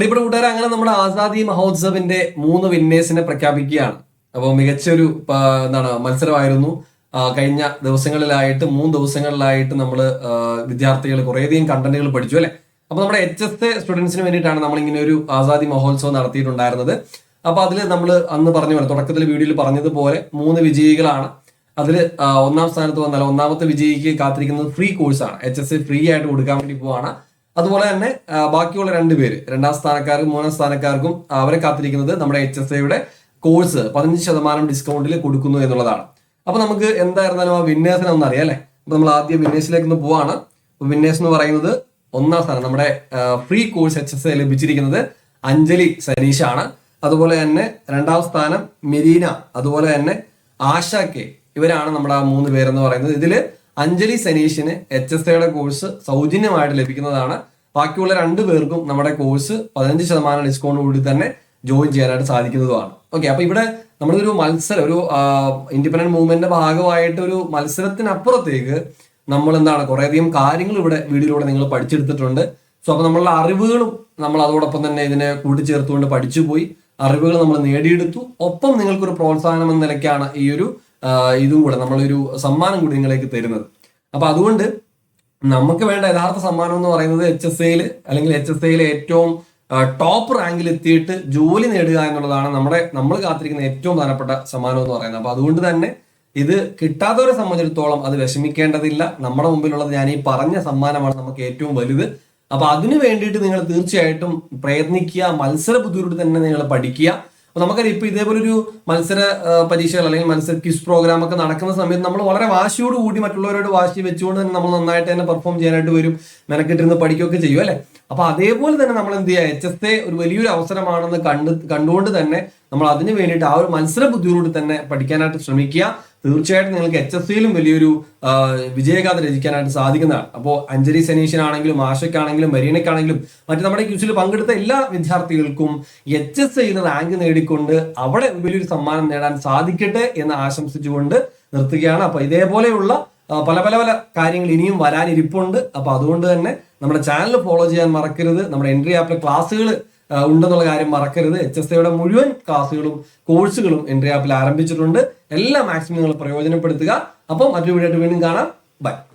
പ്രിയപ്പെട്ട കൂട്ടുകാരെ, അങ്ങനെ നമ്മുടെ ആസാദി മഹോത്സവിന്റെ 3 വിന്നേഴ്സിനെ പ്രഖ്യാപിക്കുകയാണ്. അപ്പോൾ മികച്ചൊരു മത്സരമായിരുന്നു. കഴിഞ്ഞ ദിവസങ്ങളിലായിട്ട് 3 ദിവസങ്ങളിലായിട്ട് നമ്മൾ വിദ്യാർത്ഥികൾ കുറേയധികം കണ്ടന്റുകൾ പഠിച്ചു അല്ലെ. അപ്പൊ നമ്മുടെ HSA സ്റ്റുഡൻസിന് വേണ്ടിയിട്ടാണ് നമ്മൾ ഇങ്ങനെ ഒരു ആസാദി മഹോത്സവം നടത്തിയിട്ടുണ്ടായിരുന്നത്. അപ്പൊ അതിൽ നമ്മൾ അന്ന് പറഞ്ഞ പോലെ, തുടക്കത്തിൽ വീഡിയോയിൽ പറഞ്ഞതുപോലെ 3 വിജയികളാണ്. അതിൽ ഒന്നാം സ്ഥാനത്ത് വന്നാൽ ഒന്നാമത്തെ വിജയിക്ക് കാത്തിരിക്കുന്നത് ഫ്രീ കോഴ്സാണ്. HSA ഫ്രീ ആയിട്ട് കൊടുക്കാൻ വേണ്ടി പോവാണ്. അതുപോലെ തന്നെ ബാക്കിയുള്ള 2 പേര്, 2ാം സ്ഥാനക്കാർക്കും 3ാം സ്ഥാനക്കാർക്കും അവരെ കാത്തിരിക്കുന്നത് നമ്മുടെ HSAയുടെ കോഴ്സ് 15% ഡിസ്കൗണ്ടിൽ കൊടുക്കുന്നു എന്നുള്ളതാണ്. അപ്പൊ നമുക്ക് എന്തായിരുന്നാലും ആ വിന്നേഴ്സിനെ ഒന്ന് അറിയാം അല്ലെ. അപ്പൊ നമ്മൾ ആദ്യം വിന്നേഴ്സിലേക്ക് ഒന്ന് പോവാണ്. വിന്നേഴ്സ് എന്ന് പറയുന്നത് 1ാം സ്ഥാനം നമ്മുടെ ഫ്രീ കോഴ്സ് HSA ലഭിച്ചിരിക്കുന്നത് അഞ്ജലി സനീഷാണ്. അതുപോലെ തന്നെ 2ാം സ്ഥാനം മെരീന, അതുപോലെ തന്നെ ആശ കെ. ഇവരാണ് നമ്മുടെ ആ 3 പേരെന്ന് പറയുന്നത്. ഇതില് അഞ്ജലി സനീഷിന് HSAയുടെ കോഴ്സ് സൗജന്യമായിട്ട് ലഭിക്കുന്നതാണ്. ബാക്കിയുള്ള 2 പേർക്കും നമ്മുടെ കോഴ്സ് 15% ഡിസ്കൗണ്ട് കൂടി തന്നെ ജോയിൻ ചെയ്യാനായിട്ട് സാധിക്കുന്നതുമാണ്. ഓക്കെ, അപ്പൊ ഇവിടെ നമ്മളൊരു മത്സരം, ഒരു ഇൻഡിപെൻഡന്റ് മൂവ്മെന്റിന്റെ ഭാഗമായിട്ട് ഒരു മത്സരത്തിനപ്പുറത്തേക്ക് നമ്മൾ കുറേയധികം കാര്യങ്ങൾ ഇവിടെ വീഡിയോയിലൂടെ നിങ്ങൾ പഠിച്ചെടുത്തിട്ടുണ്ട്. സോ അപ്പൊ നമ്മളുടെ അറിവുകളും നമ്മൾ അതോടൊപ്പം തന്നെ ഇതിനെ കൂട്ടിച്ചേർത്തുകൊണ്ട് പഠിച്ചുപോയി, അറിവുകൾ നമ്മൾ നേടിയെടുത്തു. ഒപ്പം നിങ്ങൾക്കൊരു പ്രോത്സാഹനം എന്ന നിലയ്ക്കാണ് ഈ ഒരു ഇതും കൂടെ, നമ്മളൊരു സമ്മാനം കൂടി നിങ്ങളിലേക്ക് തരുന്നത്. അപ്പൊ അതുകൊണ്ട് നമുക്ക് വേണ്ട യഥാർത്ഥ സമ്മാനം എന്ന് പറയുന്നത് HSAയിൽ അല്ലെങ്കിൽ HSAയിലെ ഏറ്റവും ടോപ്പ് റാങ്കിൽ എത്തിയിട്ട് ജോലി നേടുക എന്നുള്ളതാണ് നമ്മൾ കാത്തിരിക്കുന്ന ഏറ്റവും പ്രധാനപ്പെട്ട സമ്മാനം എന്ന് പറയുന്നത്. അപ്പൊ അതുകൊണ്ട് തന്നെ ഇത് കിട്ടാത്തവരെ സംബന്ധിച്ചിടത്തോളം അത് വിഷമിക്കേണ്ടതില്ല. നമ്മുടെ മുമ്പിലുള്ളത് ഞാൻ ഈ പറഞ്ഞ സമ്മാനമാണ് നമുക്ക് ഏറ്റവും വലുത്. അപ്പൊ അതിനു വേണ്ടിയിട്ട് നിങ്ങൾ തീർച്ചയായിട്ടും പ്രയത്നിക്കുക, മത്സര ബുദ്ധിയോട് തന്നെ നിങ്ങൾ പഠിക്കുക. അപ്പൊ നമുക്കറിയാം, ഇപ്പൊ ഇതേപോലൊരു മത്സര പരീക്ഷകൾ അല്ലെങ്കിൽ മത്സര ക്വിസ് പ്രോഗ്രാം ഒക്കെ നടക്കുന്ന സമയത്ത് നമ്മൾ വളരെ വാശിയോട് കൂടി മറ്റുള്ളവരോട് വാശി വെച്ചുകൊണ്ട് തന്നെ നമ്മൾ നന്നായിട്ട് തന്നെ പെർഫോം ചെയ്യാനായിട്ട് വരും, മെനക്കെട്ടിരുന്ന് പഠിക്കുകയൊക്കെ ചെയ്യും അല്ലെ. അപ്പൊ അതേപോലെ തന്നെ നമ്മൾ എന്ത് ചെയ്യുക, HSA ഒരു വലിയൊരു അവസരമാണെന്ന് കണ്ടുകൊണ്ട് തന്നെ നമ്മൾ അതിന് വേണ്ടിയിട്ട് ആ ഒരു മത്സര ബുദ്ധിയോട് തന്നെ പഠിക്കാനായിട്ട് ശ്രമിക്കുക. തീർച്ചയായിട്ടും നിങ്ങൾക്ക് HSAയിലും വലിയൊരു വിജയഗാഥ രചിക്കാനായിട്ട് സാധിക്കുന്നതാണ്. അപ്പോൾ അഞ്ജലി സനീഷിനാണെങ്കിലും ആശയ്ക്കാണെങ്കിലും മരീനയ്ക്കാണെങ്കിലും മറ്റു നമ്മുടെ ക്യൂസിൽ പങ്കെടുത്ത എല്ലാ വിദ്യാർത്ഥികൾക്കും HSAയിൽ റാങ്ക് നേടിക്കൊണ്ട് അവിടെ വലിയൊരു സമ്മാനം നേടാൻ സാധിക്കട്ടെ എന്ന് ആശംസിച്ചുകൊണ്ട് നിർത്തുകയാണ്. അപ്പൊ ഇതേപോലെയുള്ള പല പല പല കാര്യങ്ങൾ ഇനിയും വരാനിരിപ്പുണ്ട്. അപ്പൊ അതുകൊണ്ട് തന്നെ നമ്മുടെ ചാനൽ ഫോളോ ചെയ്യാൻ മറക്കരുത്. നമ്മുടെ എൻട്രി ആപ്പിലെ ക്ലാസ്സുകൾ ഉണ്ടെന്നുള്ള കാര്യം മറക്കരുത്. HSAയുടെ മുഴുവൻ ക്ലാസ്സുകളും കോഴ്സുകളും എൻട്രി ആപ്പിൽ ആരംഭിച്ചിട്ടുണ്ട്. എല്ലാം മാക്സിമം നിങ്ങൾ പ്രയോജനപ്പെടുത്തുക. അപ്പം മറ്റൊരു വീഡിയോ ആയിട്ട് വീണ്ടും കാണാം. ബൈ.